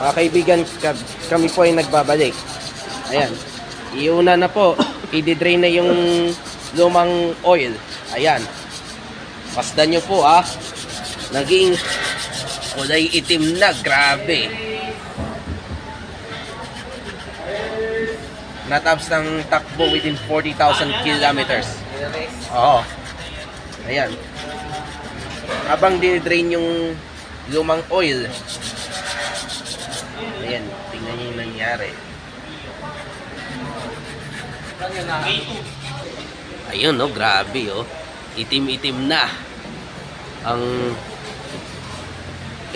Mga kaibigan, kami po ay nagbabalik. Ayan. Iuna na po. I-drain na yung lumang oil. Ayan. Pasdan nyo po naging kulay itim na. Grabe. Natapos ng takbo within 40,000 kilometers. Oo. Ayan. Habang dinidrain yung lumang oil. Ayan. Tingnan nyo yung nangyari. Ayun, no, grabe, itim-itim na ang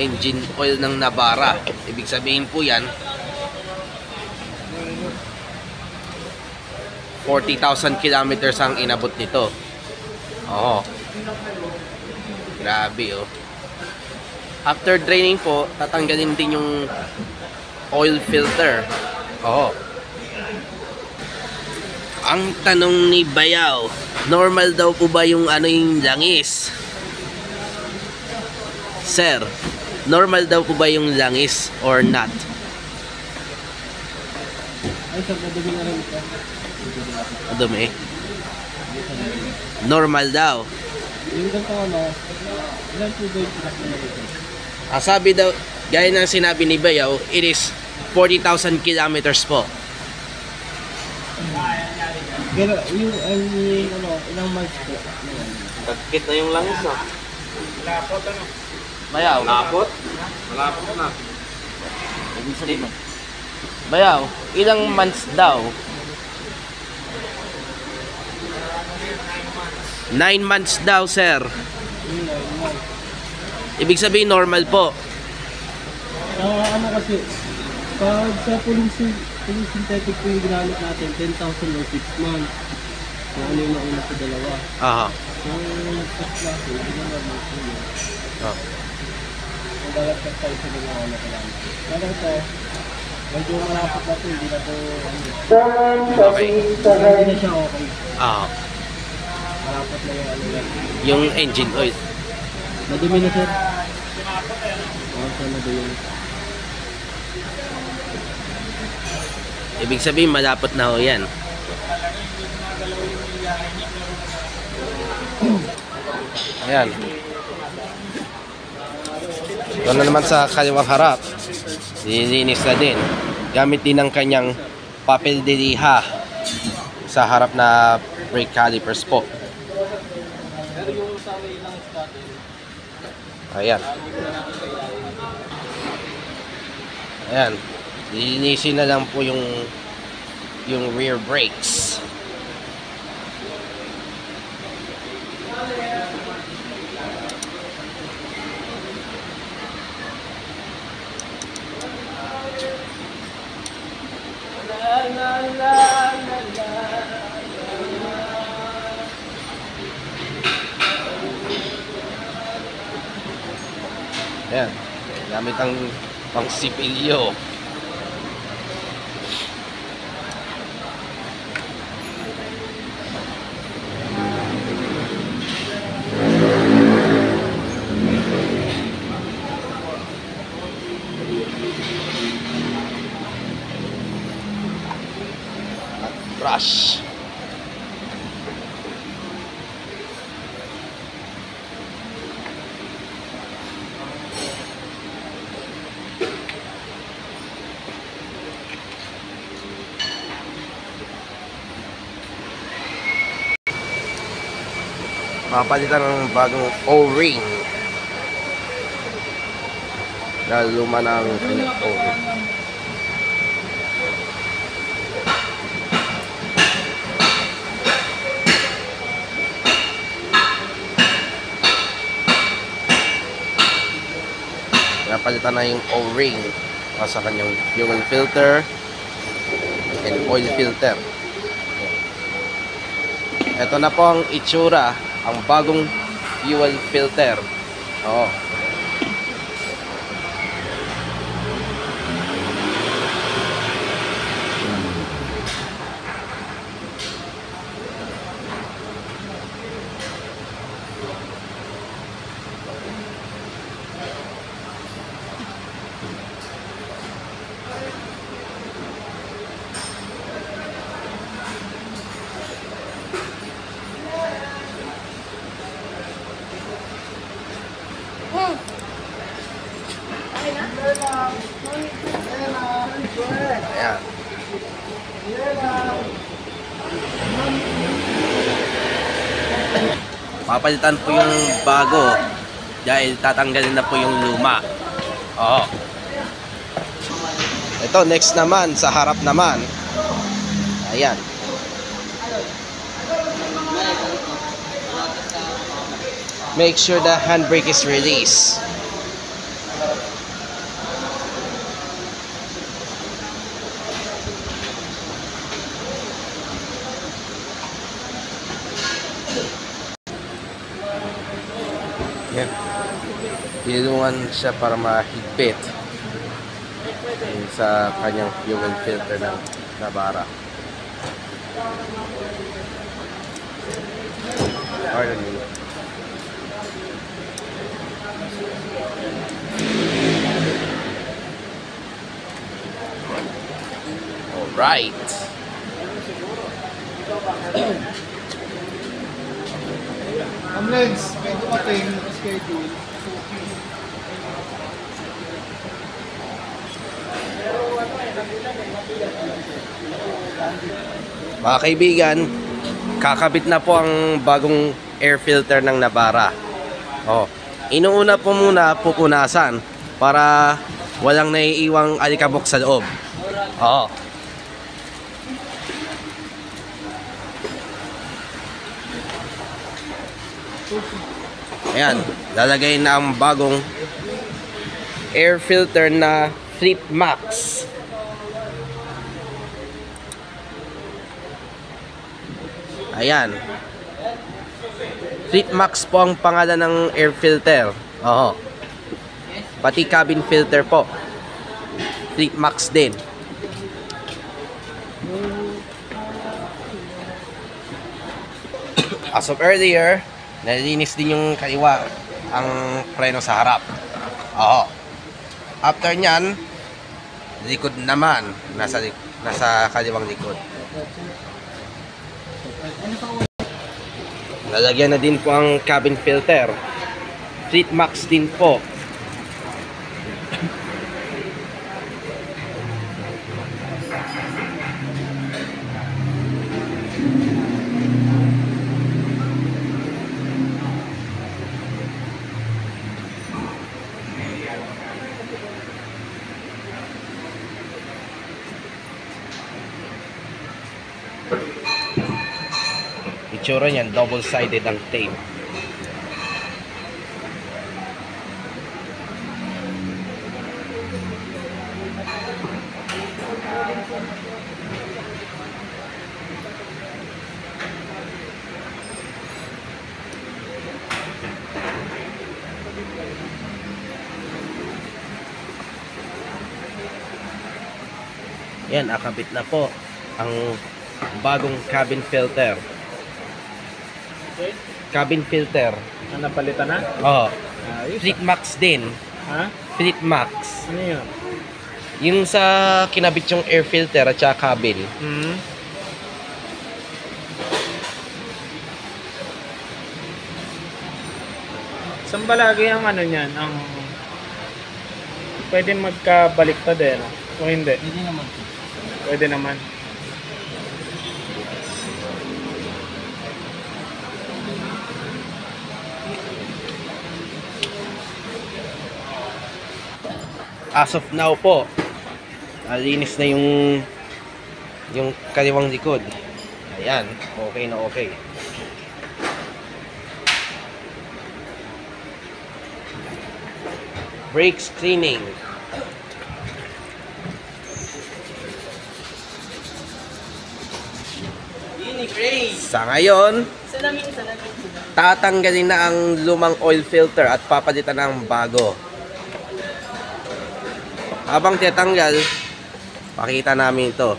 engine oil ng Navara. Ibig sabihin po yan 40,000 kilometers ang inabot nito. Oo. Grabe, After draining po, tatanggalin din yung oil filter. Oo. Ang tanong ni Bayaw, normal daw po ba yung yung langis? Sir, normal daw po ba yung langis or not? Ay, sir, madumi na rin ito. Madumi? Normal daw. Yung ganito ilan po ba yung pinakita ito? Sabi daw, gaya ng sinabi ni Bayaw, it is 40,000 kilometers po. Pero yung ilang months po? Tagkit na yung langis, Lapot, Bayaw? Lapot? Malapot na. Ibig sabihin. Bayaw, ilang months daw? 9 months daw, sir. Ibig sabihin, normal po. Kasi, pag sa police synthetic po yung ginamit natin, 10,000 or 6 months. So, ano yung nauna sa dalawa? Aha. So, first class, hindi na naman po yun. Ang dalat tayo sa dalawa na kailangan. Pero ito, medyo malapit na ito, hindi na ito, Okay. hindi na siya okay. Malapit na yung Yung engine oil. Madumi na, sir. Madumi. Ibig sabihin, malapot na ho yan. Ayan. Ito na naman sa kaliwang harap. Nilinis na din. Gamit din ng kanyang papel de liha sa harap na brake calipers po. Ayan. Ayan. Linisin na lang po yung rear brakes. Ayan. Gamit ang pang sipilyo. Brush. Papalitan ng bagong O-ring. Dahil luma na ang O-ring. Napalitan na yung O-ring sa kanyang fuel filter and oil filter. Ito na po ang itsura, ang bagong fuel filter. Ayan. Papalitan po yung bago dahil tatanggalin na po yung luma. Oo. Ito, next naman, sa harap naman. Ayan. Make sure the handbrake is released. Yan. Tinulungan siya para mahigpit sa kanyang fuel filter ng Navara. Pardon me. Alright. Legs, may dumating na schedule. Mga kaibigan, kakabit na po ang bagong air filter ng Navara. Oh, inuuna po muna pupunasan para walang naiiwang alikabok sa loob. Oh. Ayan, lalagay na ang bagong air filter na Fleet Max. Ayan. Fleet Max po ang pangalan ng air filter. Oo. Pati cabin filter po. Fleet Max din. As of earlier, nalinis din yung kaliwa ang preno sa harap. Oo. After nyan, likod naman. Nasa kaliwang likod. Lalagyan na din po ang cabin filter. Fleet Max din po. Itsura niyan, double-sided ang tape. Yan, nakabit na po ang bagong cabin filter. Cabin filter. Napalitan na? Oo. Ayos. Fleet Max din. Ha? Fleet Max. Ano yun? Yung sa kinabit yung air filter at saka cabin. Hmm. Saan ba lagi ang ano niyan? Ang pwede magkabaliktad eh, no? O hindi? Hindi naman. Pwede naman. As of now po, linis na yung kaliwang likod. Ayan, okay na okay. Brakes cleaning. Sa ngayon, tatanggalin na ang lumang oil filter at papalitan ng bago. Habang tinatanggal, pakita namin ito.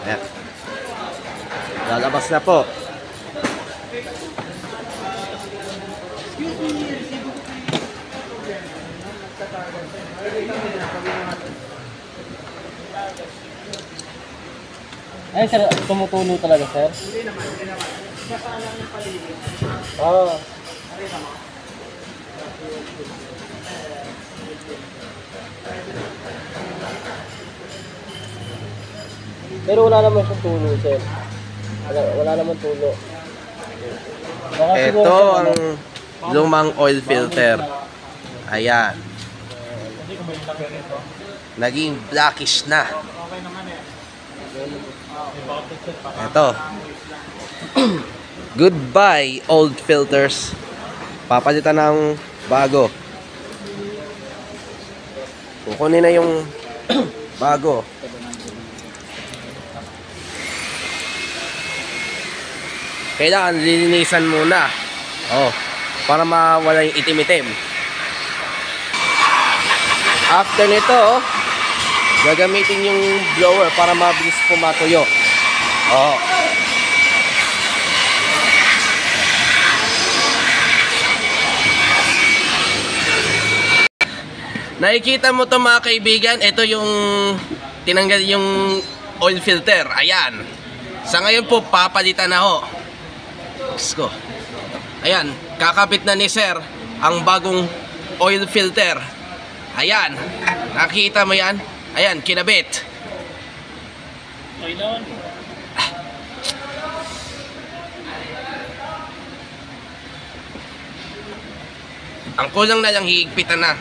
Ayan. Lalabas na po. Ay, sir, tumutulo talaga, sir? Ah. Pero wala naman siyang tulo, sir. Wala naman tulo. Baka siguro, Ito sir, ang lumang oil filter. Ayan. Naging blackish na. Ito. Goodbye, old filters. Papalitan ng bago. Kukunin na yung bago. Kailangan lilinisan muna. Oh, para mawala yung itim-itim. After nito, gagamitin yung blower para mabilis pumatuyo. Oh. Nakikita mo to mga kaibigan, ito yung tinanggal yung oil filter. Ayan. Sa ngayon po, papalitan na ho. Diyos ko. Ayan, kakabit na ni Sir ang bagong oil filter. Ayan, nakita mo yan? Ayan, kinabit. Ang kulang na lang, higpitan na.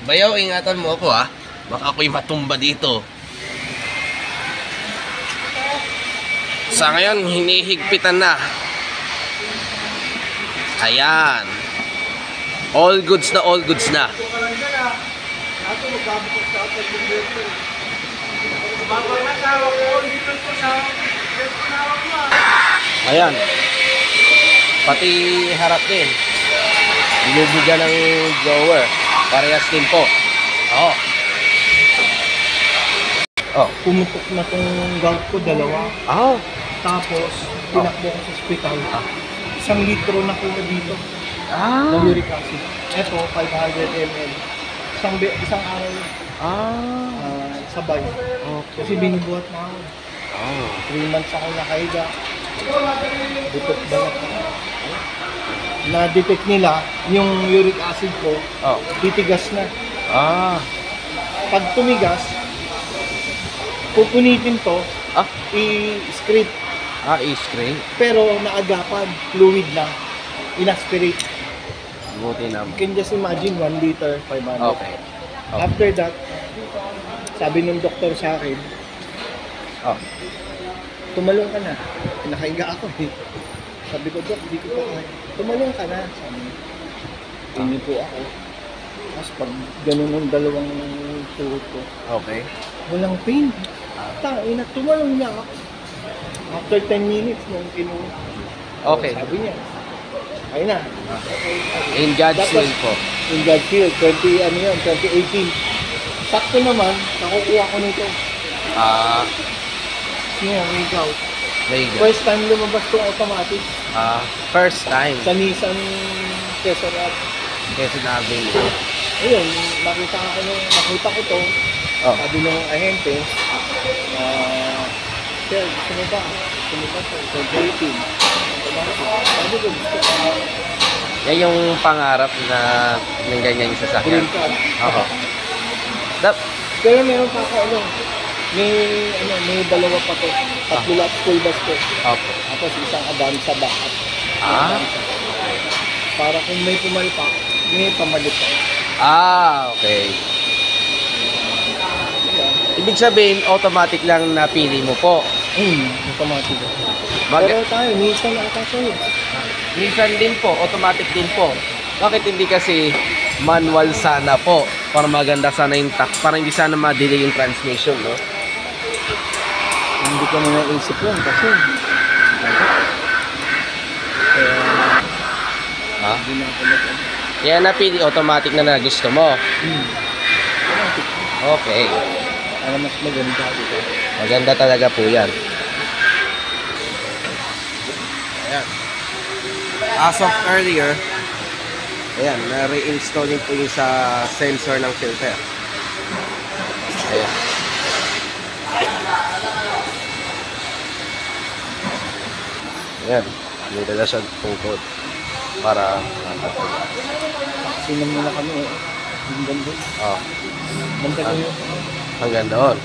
Bayaw, ingatan mo ako ha. Baka ako'y matumba dito. Sa ngayon, hinihigpitan na. Ayan. All goods na, all goods na. Ayan. Pati harap din. Binubigyan ng blower. Parehas din po. Oo. Oh. Pumutok na tong gout ko, dalawa. Oh. Tapos, tinakbo ko sa ospital. 1 litro na ko dito. Ah. Ng uric acid. Ito, 500 ml. Isang araw sabay. Okay. Kasi binubuhat na ako. Oh. 3 months ako nakahiga. Butot ba na? Na-detect nila yung uric acid ko, Oh. titigas na. Ah. Pag tumigas, pupunitin to, Ah. i-scrape. Ah, i-scrape. Pero naagapan, fluid lang. In-aspirate. Buti na. You can just imagine 1 liter, 500. Okay. After that, sabi ng doktor sa akin, Oh. tumalong ka na. Nakahiga ako eh. Sabi ko, Dok, di ko pa kaya. Tumalong ka na. Sabi niya, hindi po ako. Tapos pag ganun ng dalawang tuhod ko, Okay. walang pain. Ina, tumalong niya ako. After 10 minutes nung kinuha. Okay. Sabi niya, ayun na. In God's That will was- po. In God's will, 2018. Sakto naman, nakukuha ko nito. Ah, Ngayon, ikaw. very good. First time lumabas itong automatic First time. sa Nissan Quezon Up. Kasi nabi Ayun, nakita ko to. Oh. Sabi ng ahente, Sir, gusto mo ba? Gusto mo ba ito? 2018. Sabi ko, gusto ko. Yan yung pangarap na ng ganyan yung sasakyan. Green card. Oo. Dap. Pero meron pa ako, may dalawa pa to. Tatlo lang school bus ko. Opo. Tapos isang Avanza backup. Ah. Para kung may pumalpak, may pamalit pa. Ah, okay. Ibig sabihin, automatic lang napili mo po. Automatic. Mag- Pero tayo, Nissan ata to eh. Minsan din po, automatic din po. Bakit hindi kasi manual sana po? Para maganda sana yung para hindi sana ma-delay yung transmission, no? Hindi ko na naisip yun kasi. Ha? Hindi na ako nag- Kaya napili automatic na gusto mo. Automatic. Okay. Para mas maganda dito. Maganda talaga po yan. Ayan. as of earlier, ayan, na-reinstall din po yung sa sensor ng filter. Ayan. Ayan, nilala siya ng code para Sinam muna kami eh. Hanggang doon. oh, Banda ko yun. hanggang doon.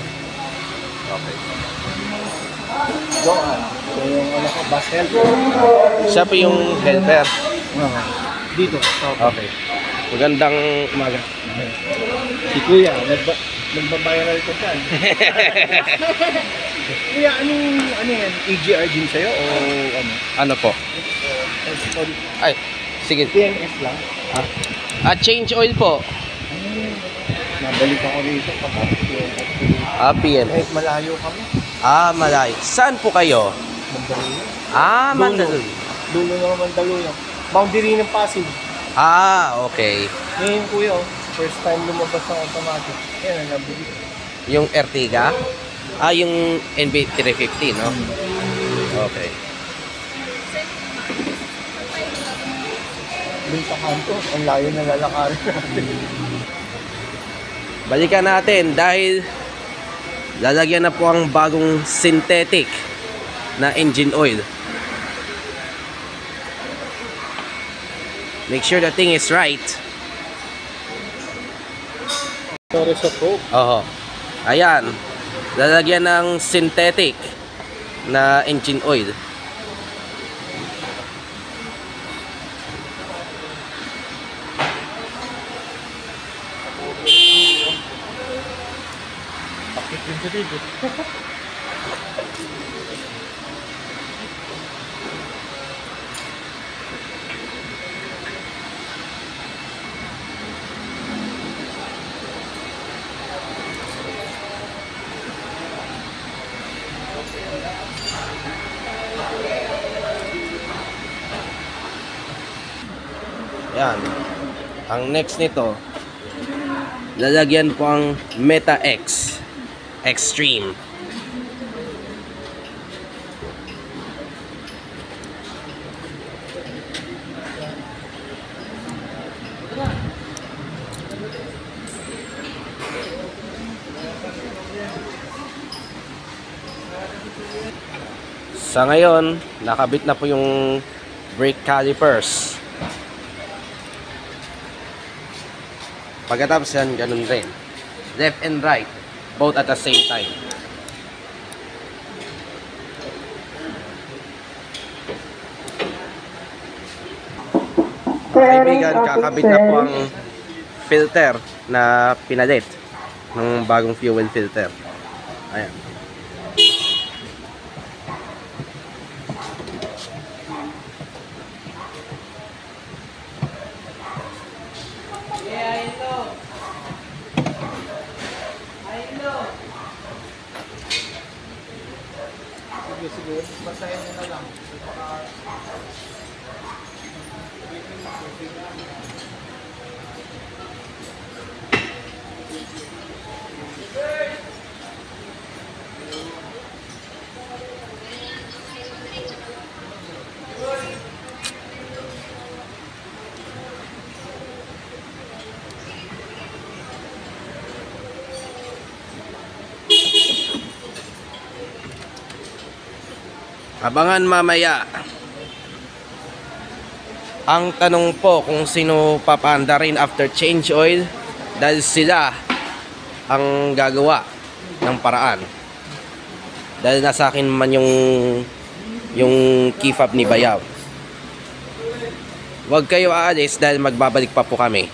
Okay. Doon. So yung ano ko, bus helper. Siya po yung helper. Dito. Okay. Magandang umaga. Si Kuya, nagbabiral ko dyan. Kuya, ano yan? EGR din sa'yo o ano? Ano po? Ay, sige. PNS lang. Change oil po. Nabalik ako rito kapag PNS. PM. Kahit malayo kami. Malay. Saan po kayo? Mandaluyong. Mandaluyong. Dulo ng Mandaluyong. Boundary ng Pasig. Okay. Ngayon kuya, first time lumabas ng automatic. Yan ang nabili. Yung Ertiga? Yung NB350, no? Okay. Doon sa kanto, ang layo na lalakarin natin. Balikan natin dahil lalagyan na po ang bagong synthetic na engine oil. Make sure the thing is right. Sorry sa Coke. Oo. Ayan. Lalagyan ng synthetic na engine oil. Pakit din sa dito. Yan. Ang next nito, lalagyan po ang Meta X Extreme. Sa ngayon, nakabit na po yung brake calipers. Pagkatapos yan, ganun rin. Left and right, both at the same time. Kaibigan, kakabit na po ang filter na pinalit ng bagong fuel filter. Ayan. Sige, basahin mo na lang. Abangan mamaya. Ang tanong po kung sino papaanda rin after change oil dahil sila ang gagawa ng paraan. Dahil nasa akin man yung key fob ni Bayaw. Huwag kayo aalis dahil magbabalik pa po kami.